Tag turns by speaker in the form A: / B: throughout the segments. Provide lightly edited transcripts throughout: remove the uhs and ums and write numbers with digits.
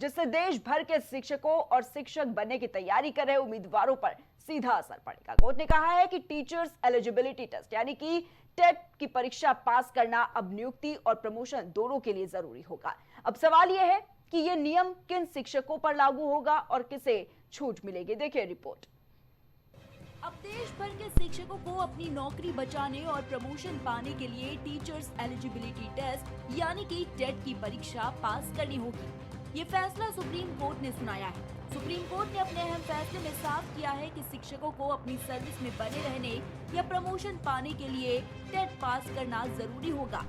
A: जिससे देश भर के शिक्षकों और शिक्षक बनने की तैयारी कर रहे उम्मीदवारों पर सीधा असर पड़ेगा। कोर्ट ने कहा है कि टीचर्स एलिजिबिलिटी टेस्ट यानी कि टेट की परीक्षा पास करना अब नियुक्ति और प्रमोशन दोनों के लिए जरूरी होगा। अब सवाल यह है कि यह नियम किन शिक्षकों पर लागू होगा और किसे छूट मिलेगी। देखिए रिपोर्ट।
B: अब देश भर के शिक्षकों को अपनी नौकरी बचाने और प्रमोशन पाने के लिए टीचर्स एलिजिबिलिटी टेस्ट यानी कि टेट की परीक्षा पास करनी होगी। ये फैसला सुप्रीम कोर्ट ने सुनाया है। सुप्रीम कोर्ट ने अपने अहम फैसले में साफ किया है कि शिक्षकों को अपनी सर्विस में बने रहने या प्रमोशन पाने के लिए टेट पास करना जरूरी होगा।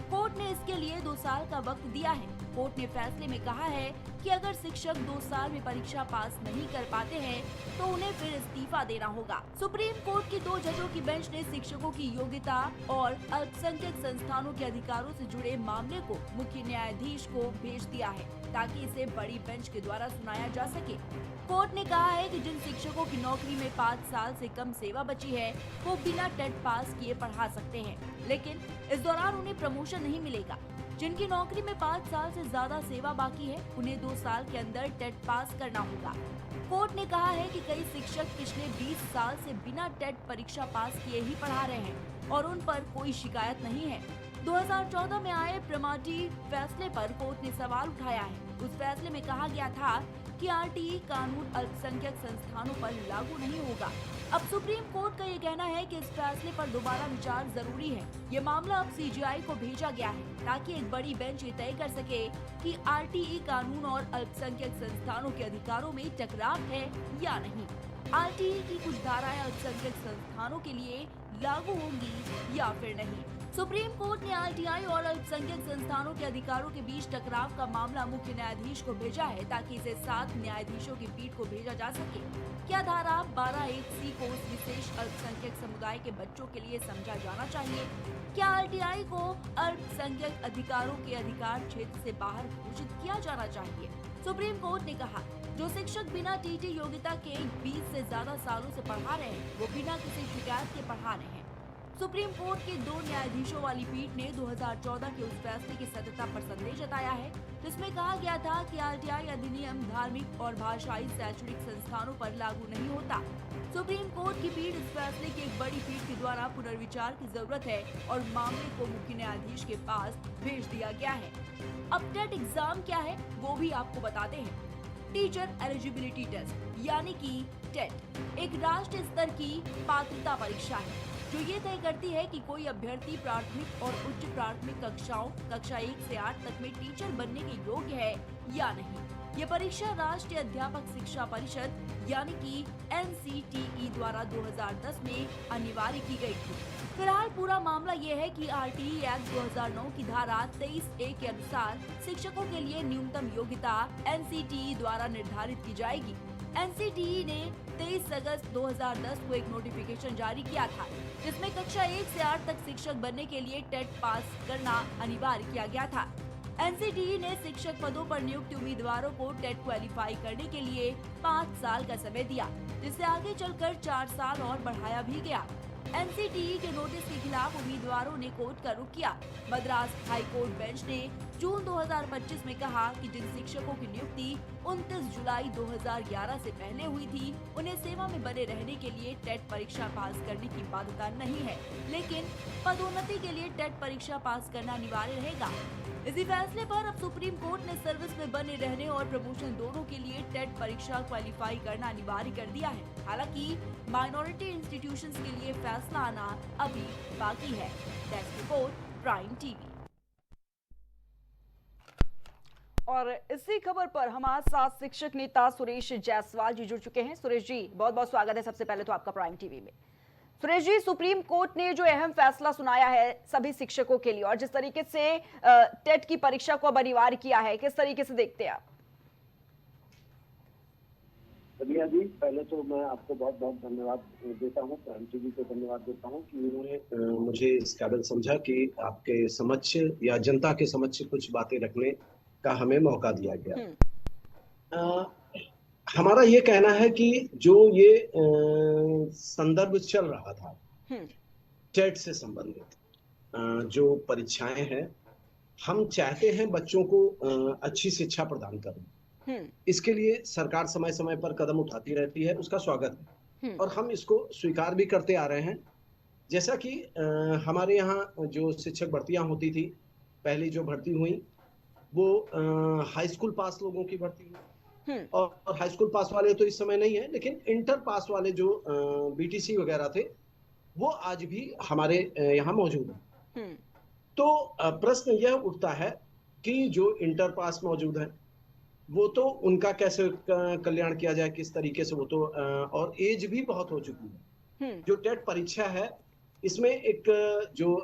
B: कोर्ट ने इसके लिए 2 साल का वक्त दिया है। कोर्ट ने फैसले में कहा है कि अगर शिक्षक 2 साल में परीक्षा पास नहीं कर पाते हैं तो उन्हें फिर इस्तीफा देना होगा। सुप्रीम कोर्ट की 2 जजों की बेंच ने शिक्षकों की योग्यता और अल्पसंख्यक संस्थानों के अधिकारों से जुड़े मामले को मुख्य न्यायाधीश को भेज दिया है ताकि इसे बड़ी बेंच के द्वारा सुनाया जा सके। कोर्ट ने कहा है कि जिन शिक्षकों की नौकरी में 5 साल से कम सेवा बची है वो बिना टेट पास किए पढ़ा सकते हैं, लेकिन इस दौरान उन्हें प्रमोशन नहीं मिलेगा। जिनकी नौकरी में 5 साल से ज्यादा सेवा बाकी है उन्हें 2 साल के अंदर टेट पास करना होगा। कोर्ट ने कहा है कि कई शिक्षक पिछले 20 साल से बिना टेट परीक्षा पास किए ही पढ़ा रहे हैं और उन पर कोई शिकायत नहीं है। 2014 में आए प्रमाटी फैसले पर कोर्ट ने सवाल उठाया है। उस फैसले में कहा गया था कि आरटीई कानून अल्पसंख्यक संस्थानों पर लागू नहीं होगा। अब सुप्रीम कोर्ट का ये कहना है कि इस फैसले पर दोबारा विचार जरूरी है। ये मामला अब सीजीआई को भेजा गया है ताकि एक बड़ी बेंच ये तय कर सके कि आरटीई कानून और अल्पसंख्यक संस्थानों के अधिकारों में टकराव है या नहीं। आरटीई की कुछ धाराएं अल्पसंख्यक संस्थानों के लिए लागू होंगी या फिर नहीं। सुप्रीम कोर्ट ने आरटीआई और अल्पसंख्यक संस्थानों के अधिकारों के बीच टकराव का मामला मुख्य न्यायाधीश को भेजा है ताकि इसे 7 न्यायाधीशों की पीठ को भेजा जा सके। क्या धारा 12(1)(c) को उस विशेष अल्पसंख्यक समुदाय के बच्चों के लिए समझा जाना चाहिए? क्या आरटीआई को अल्पसंख्यक अधिकारों के अधिकार क्षेत्र से बाहर घोषित किया जाना चाहिए? सुप्रीम कोर्ट ने कहा जो शिक्षक बिना टीटी योग्यता के 20 से ज्यादा सालों से पढ़ा रहे हैं वो बिना किसी शिकायत के पढ़ा रहे हैं। सुप्रीम कोर्ट के 2 न्यायाधीशों वाली पीठ ने 2014 के उस फैसले की सत्यता पर संदेह जताया है जिसमें कहा गया था कि आरटीआई अधिनियम धार्मिक और भाषाई शैक्षणिक संस्थानों पर लागू नहीं होता। सुप्रीम कोर्ट की पीठ इस फैसले की एक बड़ी पीठ के द्वारा पुनर्विचार की जरूरत है और मामले को मुख्य न्यायाधीश के पास भेज दिया गया है। अब टेट एग्जाम क्या है वो भी आपको बताते हैं। टीचर एलिजिबिलिटी टेस्ट यानी कि टेट एक राष्ट्रीय स्तर की पात्रता परीक्षा है जो ये तय करती है कि कोई अभ्यर्थी प्राथमिक और उच्च प्राथमिक कक्षाओं कक्षा 1 से 8 तक में टीचर बनने के योग्य है या नहीं। ये परीक्षा राष्ट्रीय अध्यापक शिक्षा परिषद यानी कि NCTE द्वारा 2010 में अनिवार्य की गई थी। फिलहाल पूरा मामला ये है कि आरटीई एक्ट 2009 की धारा 23(a) के अनुसार शिक्षकों के लिए न्यूनतम योग्यता NCTE द्वारा निर्धारित की जाएगी। NCTE ने 23 अगस्त 2010 को एक नोटिफिकेशन जारी किया था जिसमें कक्षा 1 से 8 तक शिक्षक बनने के लिए टेट पास करना अनिवार्य किया गया था। NCTE ने शिक्षक पदों पर नियुक्त उम्मीदवारों को टेट क्वालिफाई करने के लिए 5 साल का समय दिया जिससे आगे चलकर 4 साल और बढ़ाया भी गया। NCTE के नोटिस के खिलाफ उम्मीदवारों ने कोर्ट का रुख किया। मद्रास हाई कोर्ट बेंच ने जून 2025 में कहा कि जिन शिक्षकों की नियुक्ति 29 जुलाई 2011 से पहले हुई थी उन्हें सेवा में बने रहने के लिए टेट परीक्षा पास करने की बाध्यता नहीं है, लेकिन पदोन्नति के लिए टेट परीक्षा पास करना अनिवार्य रहेगा। इसी फैसले पर अब सुप्रीम कोर्ट ने सर्विस में बने रहने और प्रमोशन दोनों के लिए टेट परीक्षा क्वालिफाई करना अनिवार्य कर दिया है। हालांकि माइनॉरिटी इंस्टीट्यूशंस के लिए फैसला आना अभी बाकी है। Desk report prime TV.
A: और इसी खबर पर हमारे साथ शिक्षक नेता सुरेश जायसवाल जी जुड़ चुके हैं। सुरेश जी बहुत बहुत स्वागत है सबसे पहले तो आपका प्राइम टीवी में। सुरेश जी, सुप्रीम कोर्ट ने जो अहम फैसला सुनाया है सभी शिक्षकों के लिए और जिस तरीके से टेट की परीक्षा को अब अनिवार्य किया है, किस तरीके से देखते हैं आप?
C: सबिया जी, पहले तो मैं आपको बहुत बहुत धन्यवाद देता हूं, प्राइम टीवी को धन्यवाद देता हूं कि उन्होंने मुझे इस काबिल समझा कि आपके समक्ष या जनता के समक्ष कुछ बातें रखने का हमें मौका दिया गया। हमारा ये कहना है कि जो ये संदर्भ चल रहा था टेट से संबंधित जो परीक्षाएं हैं, हम चाहते हैं बच्चों को अच्छी शिक्षा प्रदान करें, इसके लिए सरकार समय समय पर कदम उठाती रहती है, उसका स्वागत है और हम इसको स्वीकार भी करते आ रहे हैं। जैसा कि हमारे यहाँ जो शिक्षक भर्तियां होती थी, पहली जो भर्ती हुई वो हाई स्कूल पास लोगों की भर्ती हुई और हाई स्कूल पास वाले तो इस समय नहीं है, लेकिन इंटर पास वाले जो बीटीसी वगैरह थे वो आज भी हमारे यहाँ मौजूद हैं। तो प्रश्न यह उठता है कि जो इंटर पास मौजूद है वो तो उनका कैसे कल्याण किया जाए, किस तरीके से, वो तो और एज भी बहुत हो चुकी है। जो टेट परीक्षा है इसमें एक जो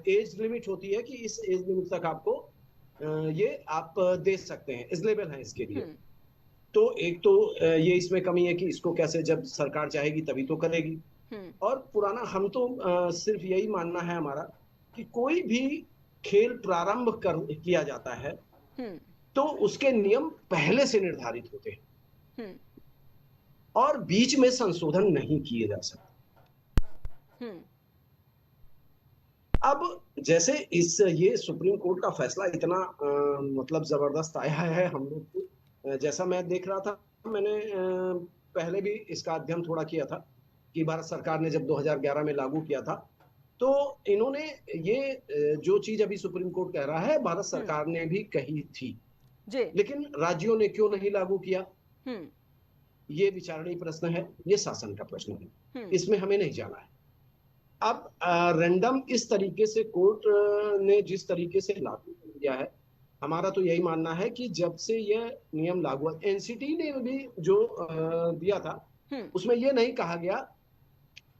C: एज लिमिट होती है कि इस एज लिमिट तक आपको ये आप दे सकते हैं, एलिजिबल है इसके लिए। तो एक तो ये इसमें कमी है कि इसको कैसे, जब सरकार चाहेगी तभी तो करेगी। और पुराना हम तो सिर्फ यही मानना है हमारा कि कोई भी खेल प्रारंभ किया जाता है तो उसके नियम पहले से निर्धारित होते हैं और बीच में संशोधन नहीं किए जा सकते। अब जैसे ये सुप्रीम कोर्ट का फैसला इतना मतलब जबरदस्त आया है हम लोग को, जैसा मैं देख रहा था, मैंने पहले भी इसका अध्ययन थोड़ा किया था कि भारत सरकार ने जब 2011 में लागू किया था तो इन्होंने ये जो चीज अभी सुप्रीम कोर्ट कह रहा है भारत सरकार ने भी कही थी
A: जी।
C: लेकिन राज्यों ने क्यों नहीं लागू किया, ये विचारणीय प्रश्न है, ये शासन का प्रश्न है, इसमें हमें नहीं जाना है। अब रैंडम इस तरीके से कोर्ट ने जिस तरीके से लागू किया है, हमारा तो यही मानना है कि जब से यह नियम लागू हुआ, एनसीटी ने भी जो दिया था उसमें यह नहीं कहा गया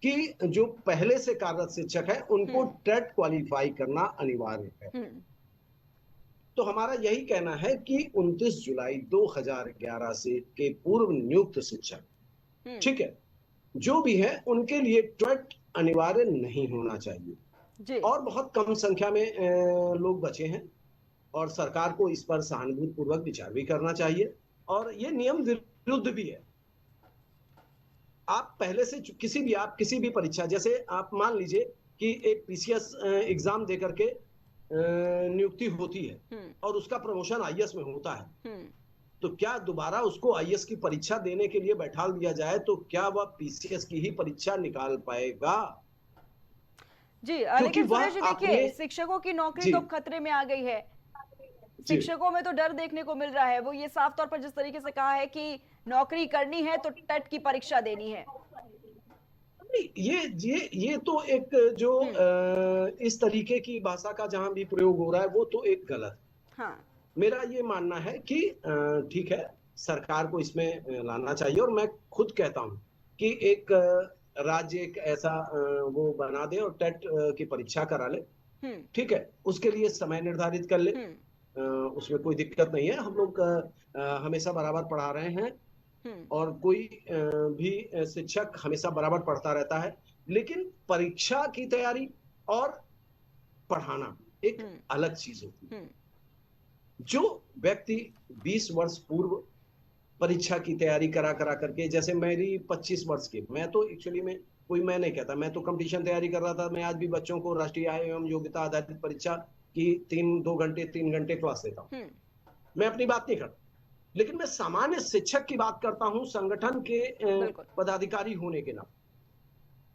C: कि जो पहले से कार्यरत शिक्षक है उनको टेट क्वालिफाई करना अनिवार्य है। तो हमारा यही कहना है कि 29 जुलाई 2011 से के पूर्व नियुक्त शिक्षक, ठीक है, जो भी है उनके लिए टेट अनिवार्य नहीं होना चाहिए
A: जी।
C: और बहुत कम संख्या में लोग बचे हैं और सरकार को इस पर सहानुभूतिपूर्वक विचार भी करना चाहिए और ये नियम विरुद्ध भी है। आप पहले से किसी भी परीक्षा, जैसे आप मान लीजिए कि एक पीसीएस एग्जाम देकर के नियुक्ति होती है और उसका प्रमोशन आईएएस में होता है, तो क्या दोबारा उसको आईएएस की परीक्षा देने के लिए बैठा दिया जाए तो क्या वह पीसीएस की ही परीक्षा निकाल पाएगा?
A: जी, लेकिन सुरेश जी देखिए, शिक्षकों की नौकरी तो खतरे में आ गई है। शिक्षकों में तो डर देखने को मिल रहा है। वो ये साफ तौर पर जिस तरीके से कहा है कि नौकरी करनी है तो टेट की परीक्षा देनी है।
C: ये तो एक जो इस तरीके की भाषा का जहां भी प्रयोग हो रहा है वो तो एक गलत।
A: हाँ।
C: मेरा ये मानना है कि ठीक है, सरकार को इसमें लाना चाहिए और मैं खुद कहता हूं कि एक राज्य एक ऐसा वो बना दे और टेट की परीक्षा करा ले, ठीक है, उसके लिए समय निर्धारित कर ले, उसमें कोई दिक्कत नहीं है। हम लोग हमेशा बराबर पढ़ा रहे हैं और कोई भी शिक्षक हमेशा बराबर पढ़ता रहता है, लेकिन परीक्षा की तैयारी और पढ़ाना एक अलग चीज होती है। जो व्यक्ति 20 वर्ष पूर्व परीक्षा की तैयारी करा करके, जैसे मेरी 25 वर्ष की, मैं तो एक्चुअली में मैं नहीं कहता, मैं तो कंपटीशन तैयारी कर रहा था। मैं आज भी बच्चों को राष्ट्रीय आय एवं योग्यता आधारित परीक्षा की 3 घंटे क्लास लेता हूँ। मैं अपनी बात नहीं करता, लेकिन मैं सामान्य शिक्षक की बात करता हूं, संगठन के पदाधिकारी होने के नाते,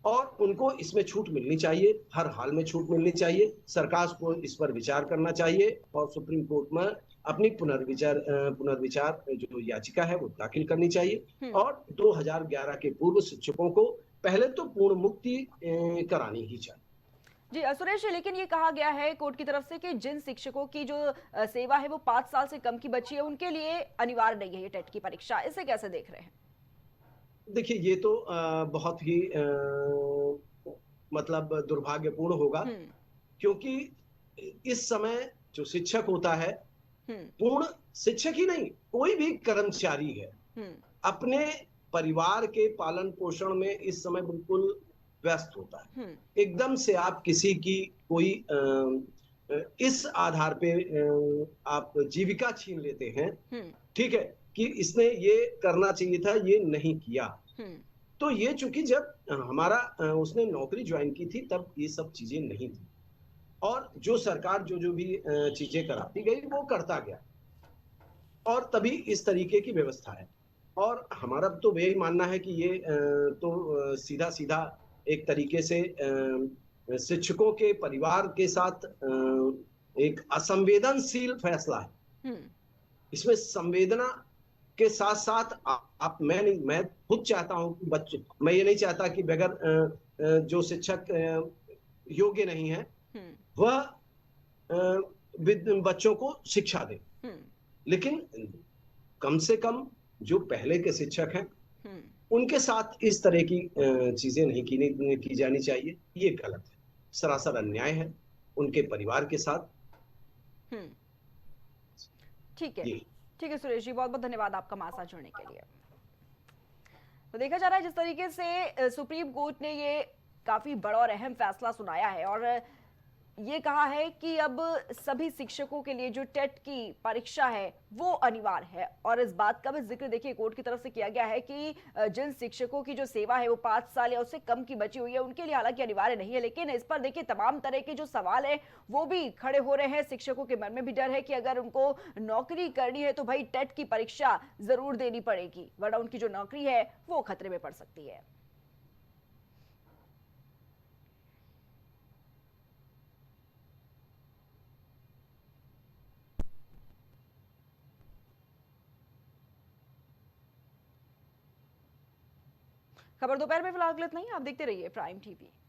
C: और उनको इसमें छूट मिलनी चाहिए, हर हाल में छूट मिलनी चाहिए। सरकार को इस पर विचार करना चाहिए और सुप्रीम कोर्ट में अपनी पुनर्विचार जो याचिका है वो दाखिल करनी चाहिए और 2011 के पूर्व शिक्षकों को पहले तो पूर्ण मुक्ति करानी ही चाहिए।
A: जी सुरेश, लेकिन ये कहा गया है कोर्ट की तरफ से कि जिन शिक्षकों की जो सेवा है वो 5 साल से कम की बची है, उनके लिए अनिवार्य नहीं है ये टेट की परीक्षा। इसे कैसे देख रहे हैं?
C: देखिए, ये तो बहुत ही मतलब दुर्भाग्यपूर्ण होगा, क्योंकि इस समय जो शिक्षक होता है, पूर्ण शिक्षक ही नहीं, कोई भी कर्मचारी है, अपने परिवार के पालन पोषण में इस समय बिल्कुल व्यस्त होता है। एकदम से आप किसी की कोई इस आधार पे आप जीविका छीन लेते हैं, ठीक है, कि इसने ये करना चाहिए था, ये नहीं किया। तो ये चूंकि जब हमारा उसने नौकरी ज्वाइन की थी तब ये सब चीजें नहीं थी और जो सरकार जो भी चीजें कराती गई वो करता गया और तभी इस तरीके की व्यवस्था है। और हमारा तो यही मानना है कि ये सीधा सीधा एक तरीके से शिक्षकों के परिवार के साथ एक असंवेदनशील फैसला है।
A: हम्म।
C: इसमें संवेदना के साथ साथ आप मैं खुद चाहता हूं कि बच्चे, मैं ये नहीं चाहता कि बगैर जो शिक्षक योग्य नहीं है
A: हम्म।
C: वह बच्चों को शिक्षा दे,
A: हम्म।
C: लेकिन कम से कम जो पहले के शिक्षक हैं
A: हम्म।
C: उनके साथ इस तरह की चीजें नहीं की जानी चाहिए। ये गलत है, सरासर अन्याय है उनके परिवार के साथ।
A: हम्म। ठीक है।
C: ये
A: ठीक है सुरेश जी, बहुत बहुत धन्यवाद आपका हमारे साथ जुड़ने के लिए। तो देखा जा रहा है जिस तरीके से सुप्रीम कोर्ट ने ये काफी बड़ा और अहम फैसला सुनाया है और ये कहा है कि अब सभी शिक्षकों के लिए जो टेट की परीक्षा है वो अनिवार्य है। और इस बात का भी जिक्र देखिए कोर्ट की तरफ से किया गया है कि जिन शिक्षकों की जो सेवा है वो 5 साल या उससे कम की बची हुई है उनके लिए हालांकि अनिवार्य नहीं है, लेकिन इस पर देखिए तमाम तरह के जो सवाल है वो भी खड़े हो रहे हैं। शिक्षकों के मन में भी डर है कि अगर उनको नौकरी करनी है तो भाई टेट की परीक्षा जरूर देनी पड़ेगी, वरना उनकी जो नौकरी है वो खतरे में पड़ सकती है। खबर दोपहर में फिलहाल इतना ही, आप देखते रहिए प्राइम टीवी।